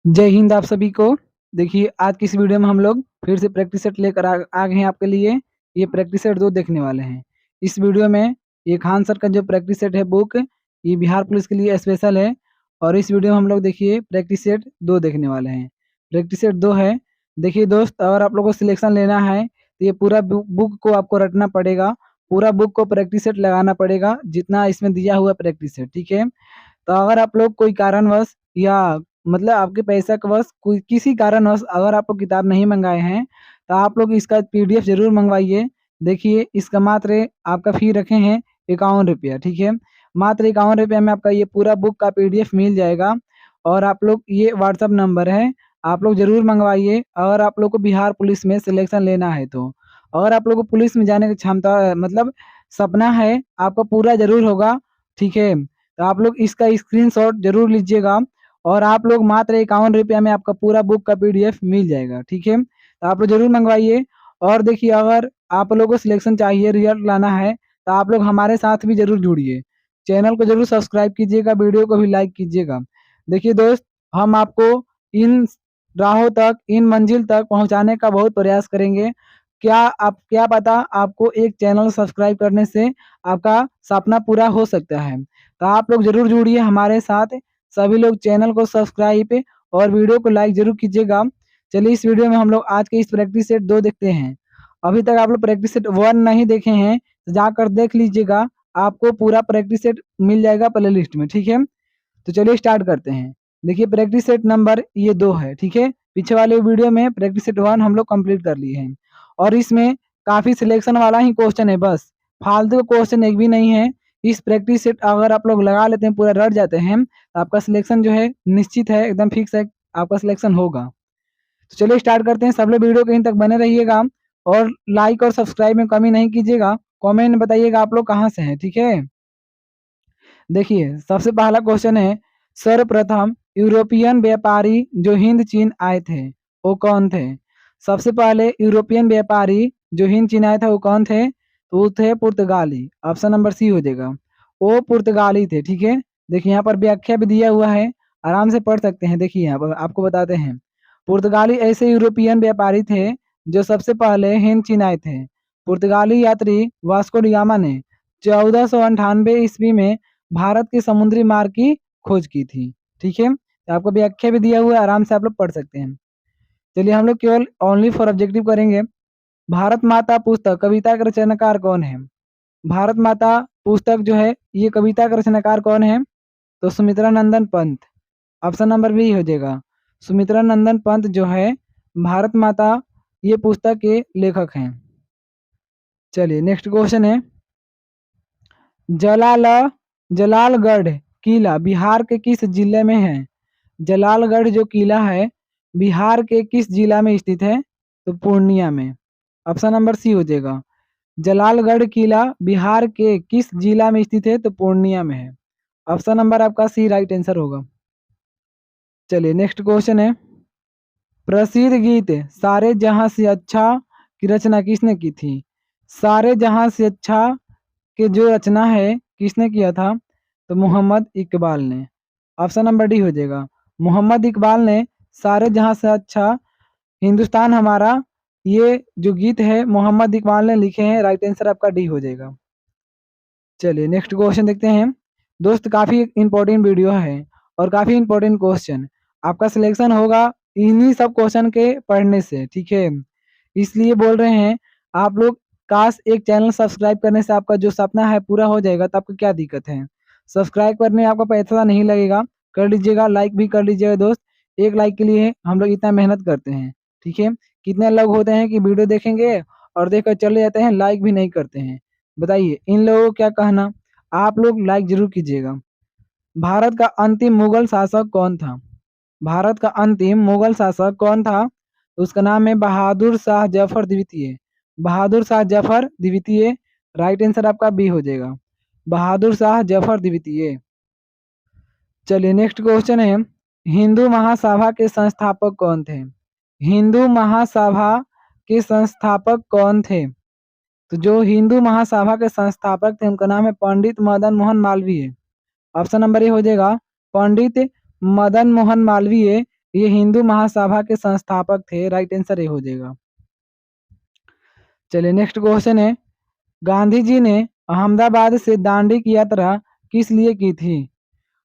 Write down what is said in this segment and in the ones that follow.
जय हिंद आप सभी को। देखिए आज की इस वीडियो में हम लोग फिर से प्रैक्टिस सेट लेकर आ गए हैं आपके लिए। ये प्रैक्टिस सेट 2 देखने वाले हैं। इस वीडियो में ये खान सर का जो प्रैक्टिस सेट है बुक, ये बिहार पुलिस के लिए स्पेशल है। और इस वीडियो में हम लोग देखिए प्रैक्टिस सेट 2 देखने वाले हैं। प्रैक्टिस सेट 2 है। देखिए दोस्त, अगर आप लोगों को सिलेक्शन लेना है तो ये पूरा बुक को आपको रटना पड़ेगा। पूरा बुक को प्रैक्टिस सेट लगाना पड़ेगा जितना इसमें दिया हुआ प्रैक्टिस सेट, ठीक है। तो अगर आप लोग कोई कारणवश या मतलब आपके पैसा के वश कोई किसी कारणवश अगर आप लोग किताब नहीं मंगाए हैं तो आप लोग इसका पीडीएफ जरूर मंगवाइए। देखिए इसका मात्र आपका फी रखे हैं 51 रुपया, ठीक है। मात्र 51 रुपया में आपका ये पूरा बुक का पीडीएफ मिल जाएगा। और आप लोग ये व्हाट्सअप नंबर है, आप लोग जरूर मंगवाइए अगर आप लोग को बिहार पुलिस में सिलेक्शन लेना है तो। अगर आप लोग को पुलिस में जाने की क्षमता मतलब सपना है आपका पूरा जरूर होगा, ठीक है। तो आप लोग इसका स्क्रीनशॉट जरूर लीजिएगा और आप लोग मात्र 51 रुपया में आपका पूरा बुक का पीडीएफ मिल जाएगा, ठीक है। तो आप लोग जरूर मंगवाइए। और देखिए अगर आप लोगों को सिलेक्शन चाहिए, रिजल्ट लाना है, तो आप लोग हमारे साथ भी जरूर जुड़िए। चैनल को जरूर सब्सक्राइब कीजिएगा, वीडियो को भी लाइक कीजिएगा। देखिए दोस्त, हम आपको इन राहों तक, इन मंजिल तक पहुंचाने का बहुत प्रयास करेंगे। क्या पता आपको एक चैनल सब्सक्राइब करने से आपका सपना पूरा हो सकता है। तो आप लोग जरूर जुड़िए हमारे साथ। सभी लोग चैनल को सब्सक्राइब और वीडियो को लाइक जरूर कीजिएगा। चलिए इस वीडियो में हम लोग आज के इस प्रैक्टिस सेट 2 देखते हैं। अभी तक आप लोग प्रैक्टिस सेट 1 नहीं देखे हैं तो जाकर देख लीजिएगा, आपको पूरा प्रैक्टिस सेट मिल जाएगा प्ले लिस्ट में, ठीक है। तो चलिए स्टार्ट करते हैं। देखिए प्रैक्टिस सेट नंबर ये 2 है, ठीक है। पीछे वाले वीडियो में प्रैक्टिस सेट 1 हम लोग कंप्लीट कर लिए हैं। और इसमें काफी सिलेक्शन वाला ही क्वेश्चन है, बस फालतू क्वेश्चन एक भी नहीं है। इस प्रैक्टिस सेट अगर आप लोग लगा लेते हैं, पूरा रट जाते हैं, तो आपका सिलेक्शन जो है निश्चित है, एकदम फिक्स है, आपका सिलेक्शन होगा। तो चलिए स्टार्ट करते हैं। सब लोग वीडियो कहीं तक बने रहिएगा और लाइक और सब्सक्राइब में कमी नहीं कीजिएगा। कमेंट में बताइएगा आप लोग कहाँ से हैं, ठीक है। देखिए सबसे पहला क्वेश्चन है, सर्वप्रथम यूरोपियन व्यापारी जो हिंद चीन आए थे वो कौन थे। सबसे पहले यूरोपियन व्यापारी जो हिंद चीन आए थे वो कौन थे, तो वो थे पुर्तगाली। ऑप्शन नंबर सी हो जाएगा, वो पुर्तगाली थे, ठीक है। देखिए यहाँ पर व्याख्या भी दिया हुआ है, आराम से पढ़ सकते हैं। देखिए यहाँ पर आपको बताते हैं, पुर्तगाली ऐसे यूरोपियन व्यापारी थे जो सबसे पहले हिंद चीन आए थे। पुर्तगाली यात्री वास्को डी गामा ने 1498 ईस्वी में भारत के समुद्री मार्ग की खोज की थी, ठीक है। तो आपको व्याख्या भी दिया हुआ है, आराम से आप लोग पढ़ सकते हैं। चलिए हम लोग केवल ओनली फॉर ऑब्जेक्टिव करेंगे। भारत माता पुस्तक कविता का रचनाकार कौन है। भारत माता पुस्तक जो है ये कविता का रचनाकार कौन है, तो सुमित्रा नंदन पंत। ऑप्शन नंबर बी हो जाएगा, सुमित्रा नंदन पंत जो है भारत माता ये पुस्तक के लेखक हैं। चलिए नेक्स्ट क्वेश्चन है, जलाल जलालगढ़ किला बिहार के किस जिले में है। जलालगढ़ जो किला है बिहार के किस जिला में स्थित है, तो पूर्णिया में। ऑप्शन नंबर सी हो जाएगा, जलालगढ़ किला बिहार के किस जिला में स्थित है, तो पूर्णिया में है। ऑप्शन नंबर आपका सी राइट आंसर होगा। चलिए नेक्स्ट क्वेश्चन है, प्रसिद्ध गीत सारे जहां से अच्छा की रचना किसने की थी। सारे जहां से अच्छा के जो रचना है किसने किया था, तो मोहम्मद इकबाल ने। ऑप्शन नंबर डी हो जाएगा, मोहम्मद इकबाल ने सारे जहां से अच्छा हिंदुस्तान हमारा ये जो गीत है मोहम्मद इकबाल ने लिखे हैं। राइट आंसर आपका डी हो जाएगा। चलिए नेक्स्ट क्वेश्चन देखते हैं। दोस्त काफी इंपॉर्टेंट वीडियो है और काफी इंपॉर्टेंट क्वेश्चन, आपका सिलेक्शन होगा इन्हीं सब क्वेश्चन के पढ़ने से, ठीक है। इसलिए बोल रहे हैं आप लोग, काश एक चैनल सब्सक्राइब करने से आपका जो सपना है पूरा हो जाएगा, तो आपको क्या दिक्कत है। सब्सक्राइब करने में आपका पैसा नहीं लगेगा, कर लीजिएगा, लाइक भी कर लीजिएगा दोस्त। एक लाइक के लिए हम लोग इतना मेहनत करते हैं, ठीक है। कितने लोग होते हैं कि वीडियो देखेंगे और देखकर चले जाते हैं, लाइक भी नहीं करते हैं। बताइए इन लोगों को क्या कहना। आप लोग लाइक जरूर कीजिएगा। भारत का अंतिम मुगल शासक कौन था। भारत का अंतिम मुगल शासक कौन था, तो उसका नाम है बहादुर शाह जफर द्वितीय। बहादुर शाह जफर द्वितीय। राइट आंसर आपका बी हो जाएगा, बहादुर शाह जफर द्वितीय। चलिए नेक्स्ट क्वेश्चन है, हिंदू महासभा के संस्थापक कौन थे। हिंदू महासभा के संस्थापक कौन थे, तो जो हिंदू महासभा के संस्थापक थे उनका नाम है Pandit Madan Mohan Malviya. Option number A हो जाएगा, पंडित मदन मोहन मालवीय ये हिंदू महासभा के संस्थापक थे। राइट आंसर ये हो जाएगा। चलिए नेक्स्ट क्वेश्चन है, गांधी जी ने अहमदाबाद से दांडी की यात्रा किस लिए की थी?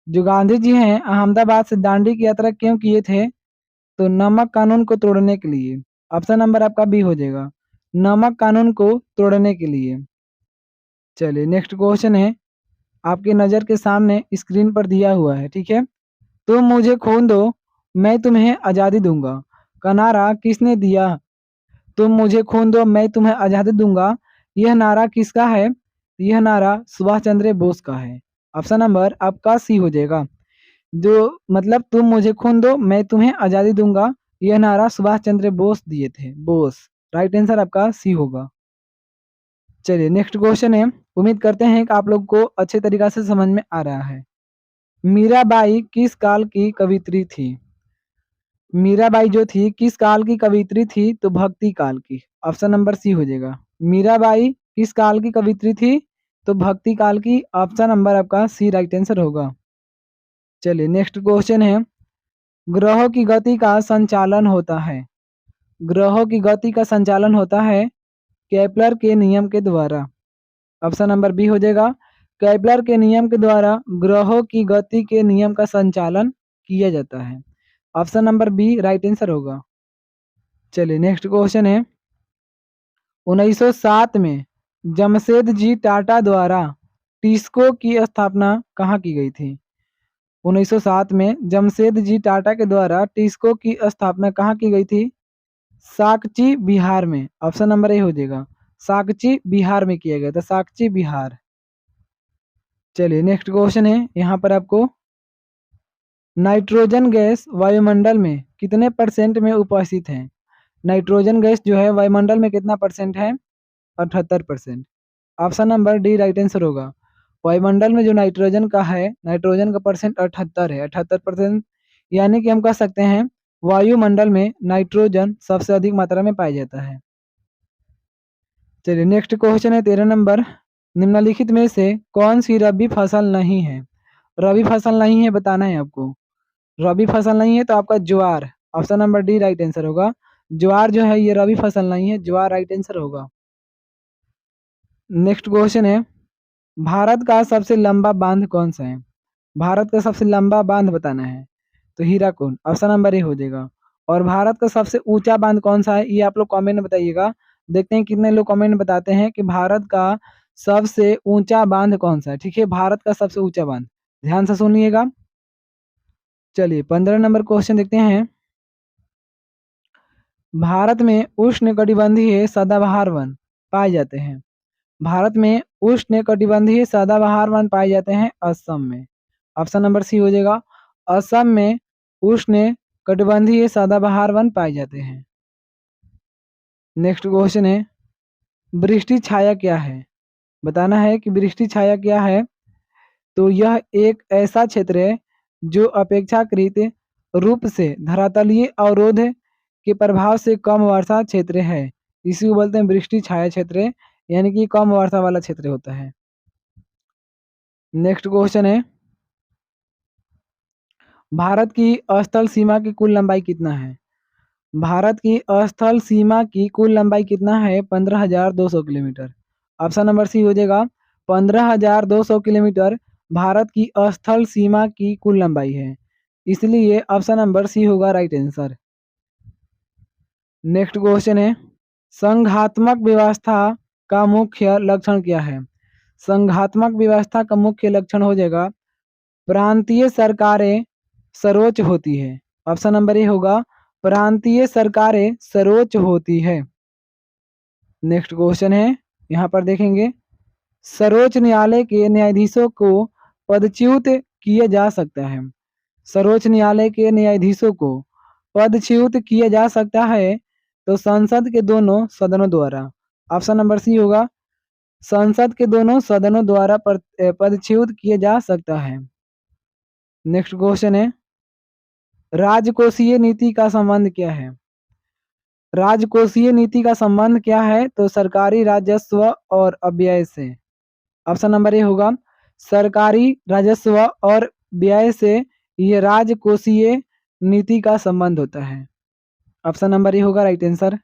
जो गांधी जी हैं अहमदाबाद से दांडी की यात्रा क्यों किए थे? तो नमक कानून को तोड़ने के लिए। ऑप्शन नंबर आपका बी हो जाएगा, नमक कानून को तोड़ने के लिए। चलिए नेक्स्ट क्वेश्चन है, आपकी नज़र के सामने स्क्रीन पर दिया हुआ है, ठीक है। तुम मुझे खून दो, मैं तुम्हें आज़ादी दूंगा का नारा किसने दिया? तुम मुझे खून दो, मैं तुम्हें आज़ादी दूंगा, यह नारा किसका है? यह नारा सुभाष चंद्र बोस का है। ऑप्शन नंबर आपका सी हो जाएगा। जो मतलब तुम मुझे खून दो, मैं तुम्हें आज़ादी दूंगा, यह नारा सुभाष चंद्र बोस दिए थे, बोस। राइट आंसर आपका सी होगा। चलिए नेक्स्ट क्वेश्चन है, उम्मीद करते हैं कि आप लोग को अच्छे तरीका से समझ में आ रहा है। मीराबाई किस काल की कवित्री थी? मीराबाई जो थी किस काल की कवित्री थी? तो भक्ति काल की। ऑप्शन नंबर सी हो जाएगा। मीराबाई किस काल की कवित्री थी? तो भक्ति काल की। ऑप्शन नंबर आपका सी राइट आंसर होगा। चलिए नेक्स्ट क्वेश्चन है, ग्रहों की गति का संचालन होता है, ग्रहों की गति का संचालन होता है केपलर के नियम के द्वारा। ऑप्शन नंबर बी हो जाएगा, केपलर के नियम के द्वारा ग्रहों की गति के नियम का संचालन किया जाता है। Option number B right answer होगा। चलिए नेक्स्ट क्वेश्चन है, 1907 में जमशेदजी टाटा द्वारा टिस्को की स्थापना कहाँ की गई थी? 1907 में जमशेदजी टाटा के द्वारा टिस्को की स्थापना कहाँ की गई थी? साकची बिहार में। ऑप्शन नंबर ए हो जाएगा, साकची बिहार में किया गया था, साकची बिहार। चलिए नेक्स्ट क्वेश्चन है, यहाँ पर आपको नाइट्रोजन गैस वायुमंडल में कितने परसेंट में उपस्थित है? नाइट्रोजन गैस जो है वायुमंडल में कितना परसेंट है? 78%। Option number D right answer होगा। वायुमंडल में जो नाइट्रोजन का है, नाइट्रोजन का परसेंट 78 है, 78%। यानी कि हम कह सकते हैं वायुमंडल में नाइट्रोजन सबसे अधिक मात्रा में पाया जाता है। चलिए नेक्स्ट क्वेश्चन है 13 नंबर, निम्नलिखित में से कौन सी रबी फसल नहीं है? रबी फसल नहीं है बताना है आपको। रबी फसल नहीं है तो आपका ज्वार। Option number D right answer होगा। ज्वार जो है ये रबी फसल नहीं है, ज्वार राइट आंसर होगा। नेक्स्ट क्वेश्चन है, भारत का सबसे लंबा बांध कौन सा है? भारत का सबसे लंबा बांध बताना है तो हीराकुंड। ऑप्शन नंबर ए हो जाएगा। और भारत का सबसे ऊंचा बांध कौन सा है, ये आप लोग कमेंट में बताइएगा। देखते हैं कितने लोग कमेंट बताते हैं कि भारत का सबसे ऊंचा बांध कौन सा है। ठीक है, भारत का सबसे ऊंचा बांध, ध्यान से सुनिएगा। चलिए 15 नंबर क्वेश्चन देखते हैं, भारत में उष्णकटिबंधीय सदाबहार वन पाए जाते हैं। भारत में उष्णकटिबंधीय सदाबहार वन पाए जाते हैं असम में। ऑप्शन नंबर सी हो जाएगा, असम में उष्णकटिबंधीय सदाबहार वन पाए जाते हैं। नेक्स्ट क्वेश्चन है, वृष्टि छाया क्या है? बताना है कि वृष्टि छाया क्या है। तो यह एक ऐसा क्षेत्र है जो अपेक्षाकृत रूप से धरातलीय अवरोध के प्रभाव से कम वर्षा क्षेत्र है, इसी को बोलते हैं वृष्टि छाया क्षेत्र, यानी कि कम वर्षा वाला क्षेत्र होता है। नेक्स्ट क्वेश्चन है, भारत की स्थल सीमा की कुल लंबाई कितना है? भारत की स्थल सीमा की कुल लंबाई कितना है? 15,200 किलोमीटर। ऑप्शन नंबर सी हो जाएगा, 15,200 किलोमीटर भारत की स्थल सीमा की कुल लंबाई है, इसलिए ऑप्शन नंबर सी होगा राइट आंसर। नेक्स्ट क्वेश्चन है, संघात्मक व्यवस्था का मुख्य लक्षण क्या है? संघात्मक व्यवस्था का मुख्य लक्षण हो जाएगा, प्रांतीय सरकारें सर्वोच्च होती है। ऑप्शन नंबर ए होगा, प्रांतीय सरकारें सर्वोच्च होती है। नेक्स्ट क्वेश्चन है, यहाँ पर देखेंगे, सर्वोच्च न्यायालय के न्यायाधीशों को पदच्युत किया जा सकता है। सर्वोच्च न्यायालय के न्यायाधीशों को पदच्युत किया जा सकता है तो संसद के दोनों सदनों द्वारा। ऑप्शन नंबर सी होगा, संसद के दोनों सदनों द्वारा पदच्युत किया जा सकता है। नेक्स्ट क्वेश्चन है, राजकोषीय नीति का संबंध क्या है? राजकोषीय नीति का संबंध क्या है? तो सरकारी राजस्व और व्यय से। ऑप्शन नंबर ए होगा, सरकारी राजस्व और व्यय से ये राजकोषीय नीति का संबंध होता है? ऑप्शन नंबर ए होगा राइट आंसर।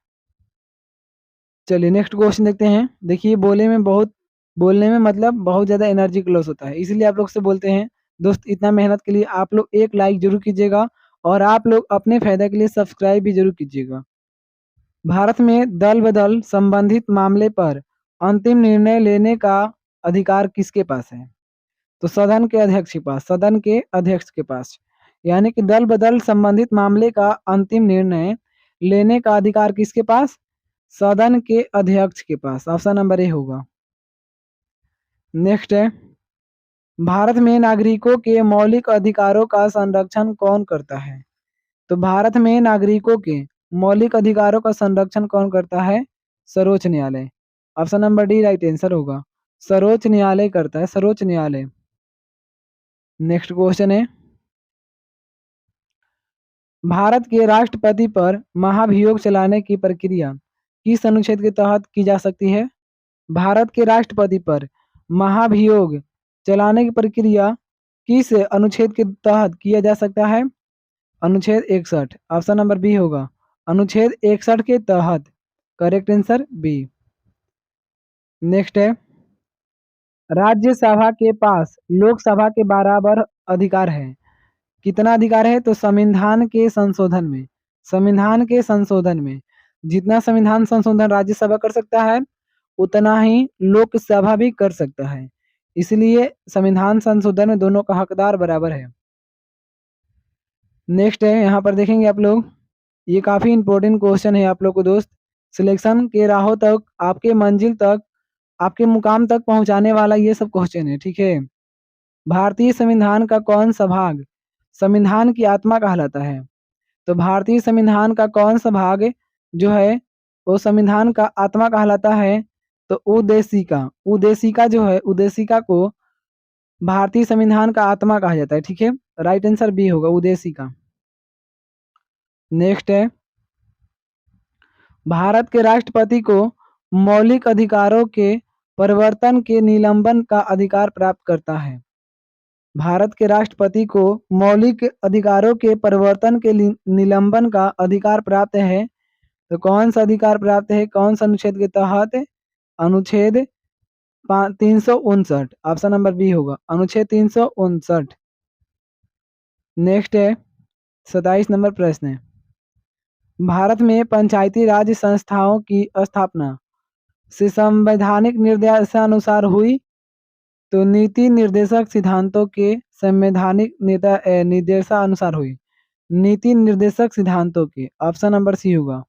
चलिए नेक्स्ट क्वेश्चन देखते हैं। देखिए बोलने में मतलब बहुत ज़्यादा एनर्जी का लॉस होता है, इसीलिए आप लोग से बोलते हैं दोस्त इतना मेहनत के लिए आप लोग एक लाइक जरूर कीजिएगा और आप लोग अपने फायदे के लिए सब्सक्राइब भी जरूर कीजिएगा। भारत में दल बदल संबंधित मामले पर अंतिम निर्णय लेने का अधिकार किसके पास है? तो सदन के अध्यक्ष के पास, सदन के अध्यक्ष के पास। यानी कि दल बदल संबंधित मामले का अंतिम निर्णय लेने का अधिकार किसके पास? सदन के अध्यक्ष के पास। ऑप्शन नंबर ए होगा। नेक्स्ट है, भारत में नागरिकों के मौलिक अधिकारों का संरक्षण कौन करता है? तो भारत में नागरिकों के मौलिक अधिकारों का संरक्षण कौन करता है? सर्वोच्च न्यायालय। Option number D right answer होगा। सर्वोच्च न्यायालय करता है, सर्वोच्च न्यायालय। नेक्स्ट क्वेश्चन है, भारत के राष्ट्रपति पर महाभियोग चलाने की प्रक्रिया किस अनुच्छेद के तहत की जा सकती है? भारत के राष्ट्रपति पर महाभियोग चलाने की प्रक्रिया किस अनुच्छेद के तहत किया जा सकता है? अनुच्छेद 61। ऑप्शन नंबर बी होगा। अनुच्छेद 61 के तहत। Correct answer B. नेक्स्ट है, राज्यसभा के पास लोकसभा के बराबर अधिकार है। कितना अधिकार है? तो संविधान के संशोधन में जितना संविधान संशोधन राज्यसभा कर सकता है उतना ही लोकसभा भी कर सकता है, इसलिए संविधान संशोधन में दोनों का हकदार बराबर है। नेक्स्ट है, यहाँ पर देखेंगे आप लोग, ये काफ़ी इंपॉर्टेंट क्वेश्चन है आप लोग को दोस्त। सिलेक्शन के राहों तक, आपके मंजिल तक, आपके मुकाम तक पहुंचाने वाला ये सब क्वेश्चन है, ठीक है। भारतीय संविधान का कौन सा भाग संविधान की आत्मा कहलाता है? तो भारतीय संविधान का कौन सा भाग जो है वो संविधान का आत्मा कहलाता है? तो उद्देशिका, उद्देशिका जो है, उद्देशिका को भारतीय संविधान का आत्मा कहा जाता है, ठीक है। राइट आंसर बी होगा, उद्देशिका। नेक्स्ट है, भारत के राष्ट्रपति को मौलिक अधिकारों के परिवर्तन के निलंबन का अधिकार प्राप्त करता है। भारत के राष्ट्रपति को मौलिक अधिकारों के परिवर्तन के निलंबन का अधिकार प्राप्त है। तो कौन सा अधिकार प्राप्त है, कौन सा अनुच्छेद के तहत? अनुच्छेद 359। ऑप्शन नंबर बी होगा, अनुच्छेद 359। नेक्स्ट है 27 नंबर प्रश्न है, भारत में पंचायती राज संस्थाओं की स्थापना से संवैधानिक निर्देशानुसार हुई। तो नीति निर्देशक सिद्धांतों के संवैधानिक निर्देशानुसार हुई। नीति निर्देशक सिद्धांतों के। ऑप्शन नंबर सी होगा।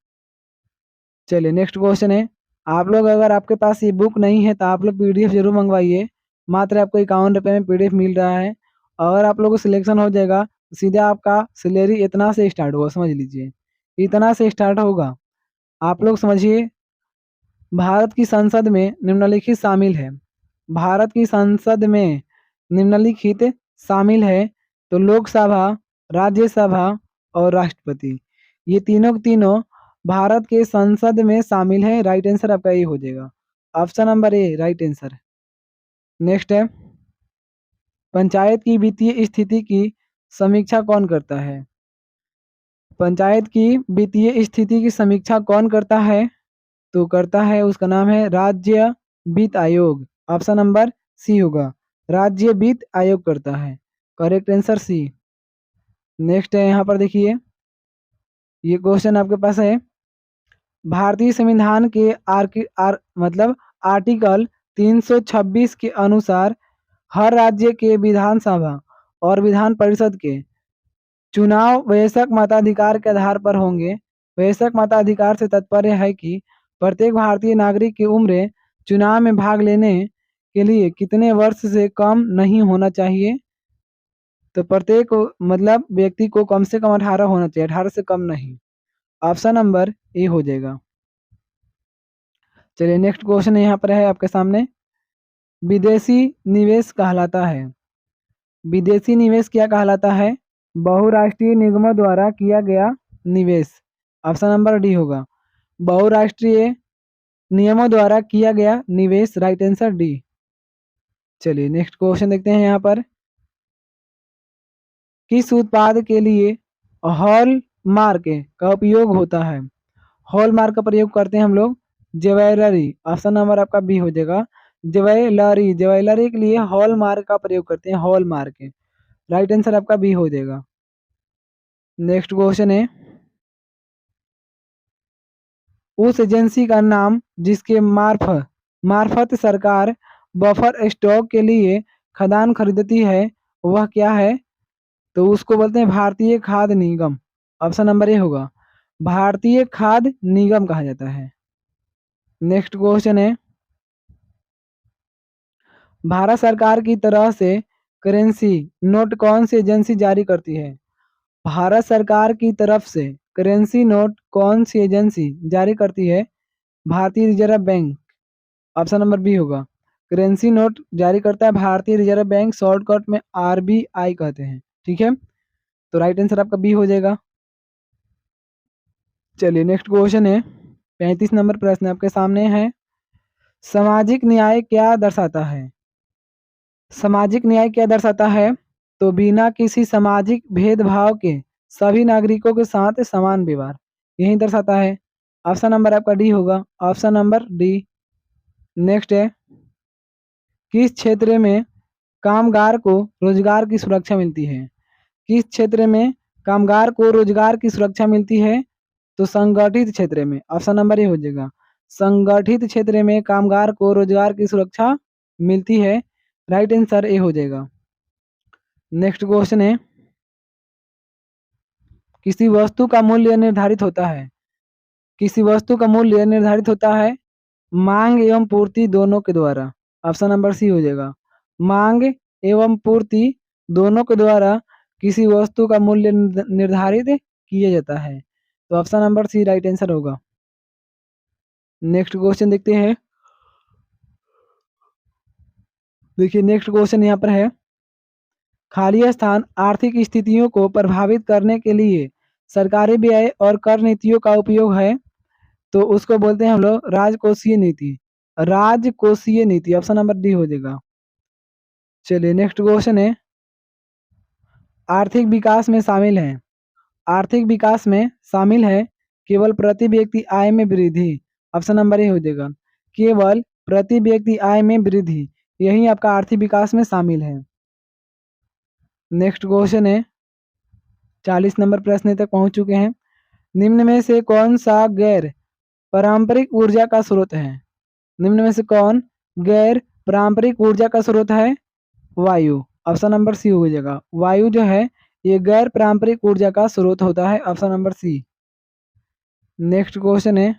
चलिए नेक्स्ट क्वेश्चन है, आप लोग अगर आपके पास ये बुक नहीं है तो आप लोग पीडीएफ जरूर मंगवाइए। मात्र आपको 51 रुपये में पीडीएफ मिल रहा है। अगर आप लोगों को सिलेक्शन हो जाएगा तो सीधा आपका सैलरी इतना से स्टार्ट होगा, समझ लीजिए इतना से स्टार्ट होगा। आप लोग समझिए, भारत की संसद में निम्नलिखित शामिल है। भारत की संसद में निम्नलिखित शामिल है। तो लोकसभा, राज्यसभा और राष्ट्रपति, ये तीनों के तीनों भारत के संसद में शामिल है। राइट आंसर आपका ये हो जाएगा, ऑप्शन नंबर ए राइट आंसर। नेक्स्ट है, पंचायत की वित्तीय स्थिति की समीक्षा कौन करता है? पंचायत की वित्तीय स्थिति की समीक्षा कौन करता है? तो करता है, उसका नाम है राज्य वित्त आयोग। ऑप्शन नंबर सी होगा, राज्य वित्त आयोग करता है। Correct answer C. नेक्स्ट है, यहाँ पर देखिए ये क्वेश्चन आपके पास है, भारतीय संविधान के मतलब आर्टिकल 326 के अनुसार हर राज्य के विधानसभा और विधान परिषद के चुनाव वयस्क मताधिकार के आधार पर होंगे। वयस्क मताधिकार से तात्पर्य है कि प्रत्येक भारतीय नागरिक की उम्र चुनाव में भाग लेने के लिए कितने वर्ष से कम नहीं होना चाहिए? तो प्रत्येक मतलब व्यक्ति को कम से कम 18 होना चाहिए, 18 से कम नहीं। ऑप्शन नंबर ए हो जाएगा। चलिए नेक्स्ट क्वेश्चन यहाँ पर है आपके सामने, विदेशी निवेश कहलाता है। विदेशी निवेश क्या कहलाता है? बहुराष्ट्रीय निगमों द्वारा किया गया निवेश। ऑप्शन नंबर डी होगा, बहुराष्ट्रीय नियमों द्वारा किया गया निवेश। Right answer D. चलिए नेक्स्ट क्वेश्चन देखते हैं यहाँ पर, किस उत्पाद के लिए हॉलमार्क का उपयोग होता है। हॉलमार्क का प्रयोग करते हैं हम लोग ज्वेलरी। ऑप्शन नंबर आपका बी हो जाएगा। ज्वेलरी, ज्वेलरी के लिए हॉलमार्क का प्रयोग करते हैं, हॉलमार्क। राइट आंसर आपका बी हो जाएगा। नेक्स्ट क्वेश्चन है, उस एजेंसी का नाम जिसके मार्फत सरकार बफर स्टॉक के लिए खदान खरीदती है वह क्या है? तो उसको बोलते हैं भारतीय खाद्य निगम। ऑप्शन नंबर ए होगा, भारतीय खाद्य निगम कहा जाता है। नेक्स्ट क्वेश्चन है, भारत सरकार की तरह से करेंसी नोट कौन सी एजेंसी जारी करती है? भारत सरकार की तरफ से करेंसी नोट कौन सी एजेंसी जारी करती है? भारतीय reserve bank. Option number B होगा, करेंसी नोट जारी करता है भारतीय रिजर्व बैंक, शॉर्टकट में आरबीआई कहते हैं। ठीक है, तो राइट आंसर आपका बी हो जाएगा। चलिए नेक्स्ट क्वेश्चन है, 35 नंबर प्रश्न आपके सामने है, सामाजिक न्याय क्या दर्शाता है? सामाजिक न्याय क्या दर्शाता है? तो बिना किसी सामाजिक भेदभाव के सभी नागरिकों के साथ समान व्यवहार, यही दर्शाता है। ऑप्शन नंबर आपका डी होगा, ऑप्शन नंबर डी। नेक्स्ट है, किस क्षेत्र में कामगार को रोजगार की सुरक्षा मिलती है? किस क्षेत्र में कामगार को रोजगार की सुरक्षा मिलती है? तो संगठित क्षेत्र में। ऑप्शन नंबर ए हो जाएगा, संगठित क्षेत्र में कामगार को रोजगार की सुरक्षा मिलती है। राइट आंसर ए हो जाएगा। नेक्स्ट क्वेश्चन है, किसी वस्तु का मूल्य निर्धारित होता है, किसी वस्तु का मूल्य निर्धारित होता है मांग एवं पूर्ति दोनों के द्वारा। ऑप्शन नंबर सी हो जाएगा, मांग एवं पूर्ति दोनों के द्वारा किसी वस्तु का मूल्य निर्धारित किया जाता है। तो option number C right answer होगा। नेक्स्ट क्वेश्चन देखते हैं। देखिए नेक्स्ट क्वेश्चन यहाँ पर है, खाली स्थान आर्थिक स्थितियों को प्रभावित करने के लिए सरकारी व्यय और कर नीतियों का उपयोग है, तो उसको बोलते हैं हम लोग राजकोषीय नीति। राजकोषीय नीति, ऑप्शन नंबर डी हो जाएगा। चलिए नेक्स्ट क्वेश्चन है, आर्थिक विकास में शामिल है, आर्थिक विकास में शामिल है केवल प्रति व्यक्ति आय में वृद्धि। ऑप्शन नंबर ए हो जाएगा, केवल प्रति व्यक्ति आय में वृद्धि, यही आपका आर्थिक विकास में शामिल है। नेक्स्ट क्वेश्चन है, 40 नंबर प्रश्न तक पहुंच चुके हैं। निम्न में से कौन सा गैर पारंपरिक ऊर्जा का स्रोत है? निम्न में से कौन गैर पारंपरिक ऊर्जा का स्रोत है? वायु। ऑप्शन नंबर सी हो जाएगा, वायु जो है ये गैर पारंपरिक ऊर्जा का स्रोत होता है। Option number C. Next question है,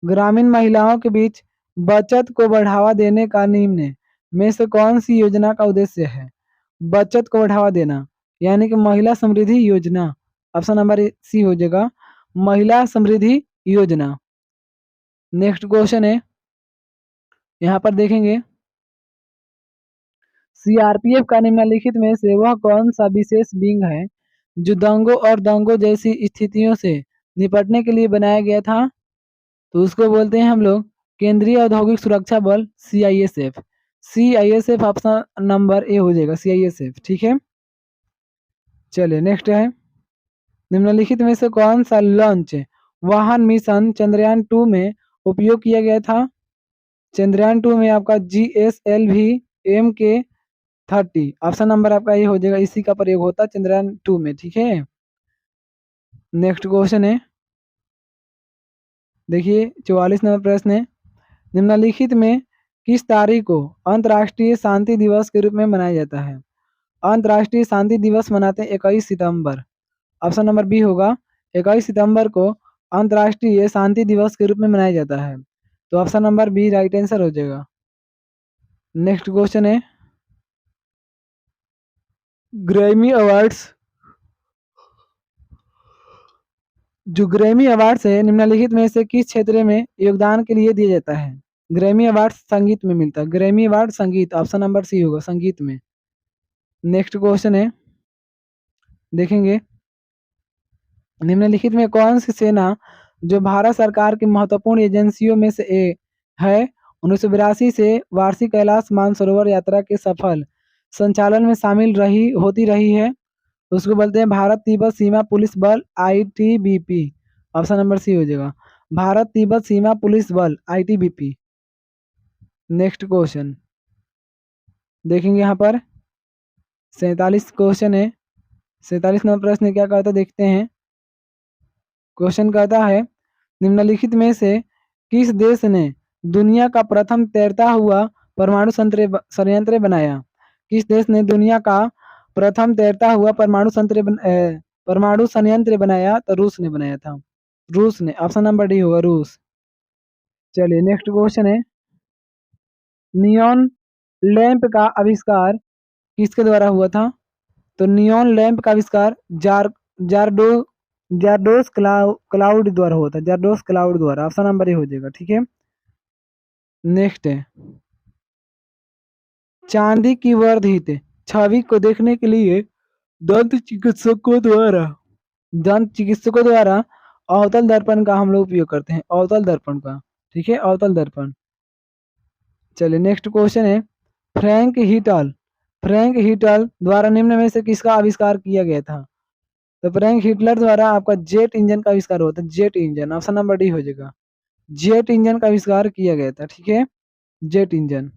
ग्रामीण महिलाओं के बीच बचत को बढ़ावा देने का निम्न में से कौन सी योजना का उद्देश्य है? बचत को बढ़ावा देना, यानी कि महिला समृद्धि योजना। ऑप्शन नंबर सी हो जाएगा, महिला समृद्धि योजना। नेक्स्ट क्वेश्चन है, यहाँ पर देखेंगे, सीआरपीएफ का निम्नलिखित में से वह कौन सा विशेष विंग है जो दंगों और दंगों जैसी स्थितियों से निपटने के लिए बनाया गया था? तो उसको बोलते हैं हम लोग केंद्रीय औद्योगिक सुरक्षा बल, CISF. CISF option number A हो जाएगा, सीआईएसएफ। ठीक है, चलिए नेक्स्ट है, निम्नलिखित में से कौन सा लॉन्च वाहन मिशन चंद्रयान 2 में उपयोग किया गया था? चंद्रयान 2 में आपका GSLV MK30। ऑप्शन नंबर आपका ये हो जाएगा, इसी का प्रयोग होता है चंद्रयान 2 में। ठीक है, नेक्स्ट क्वेश्चन है, देखिए 44 नंबर प्रश्न है, निम्नलिखित में किस तारीख को अंतर्राष्ट्रीय शांति दिवस के रूप में मनाया जाता है? अंतर्राष्ट्रीय शांति दिवस मनाते हैं 21 सितंबर। ऑप्शन नंबर बी होगा, 21 सितंबर को अंतर्राष्ट्रीय शांति दिवस के रूप में मनाया जाता है। तो option number B right answer हो जाएगा। नेक्स्ट क्वेश्चन है, ग्रैमी अवार्ड्स, जो ग्रैमी अवार्ड्स है निम्नलिखित में से किस क्षेत्र में योगदान के लिए दिया जाता है? ग्रैमी अवार्ड संगीत में मिलता है, ग्रैमी अवार्ड संगीत। ऑप्शन नंबर सी होगा, संगीत में। नेक्स्ट क्वेश्चन है, देखेंगे, निम्नलिखित में कौन सी सेना जो भारत सरकार की महत्वपूर्ण एजेंसियों में से एक है 1982 से वार्षिक कैलाश मानसरोवर यात्रा के सफल संचालन में शामिल होती रही है? तो उसको बोलते हैं भारत तिब्बत सीमा पुलिस बल ITBP। ऑप्शन नंबर सी हो जाएगा, भारत तिब्बत सीमा पुलिस बल ITBP। नेक्स्ट क्वेश्चन देखेंगे यहाँ पर 47 क्वेश्चन है। 47 नंबर प्रश्न क्या कहता है देखते हैं। क्वेश्चन कहता है निम्नलिखित में से किस देश ने दुनिया का प्रथम तैरता हुआ परमाणु संयंत्र बनाया? किस देश ने दुनिया का प्रथम तैरता हुआ परमाणु संयंत्र बनाया? तो रूस ने बनाया था। रूस ने, ऑप्शन नंबर डी होगा रूस। चलिए नेक्स्ट क्वेश्चन है नियॉन लैंप का आविष्कार किसके द्वारा हुआ था? तो नियॉन लैंप का आविष्कार जारडो जारडोस क्लाउड द्वारा हुआ था। जारडोस क्लाउड द्वारा, ऑप्शन नंबर ए हो जाएगा। ठीक है, नेक्स्ट है चांदी की वर्धित छवि को देखने के लिए दंत चिकित्सकों द्वारा अवतल दर्पण का हम लोग उपयोग करते हैं, अवतल दर्पण का। ठीक है, अवतल दर्पण। चलिए नेक्स्ट क्वेश्चन है फ्रैंक हीटल द्वारा निम्न में से किसका आविष्कार किया गया था? तो फ्रैंक हिटलर द्वारा आपका जेट इंजन का आविष्कार हुआ था। Jet engine, option number D हो जाएगा। जेट इंजन का आविष्कार किया गया था। ठीक है, जेट इंजन।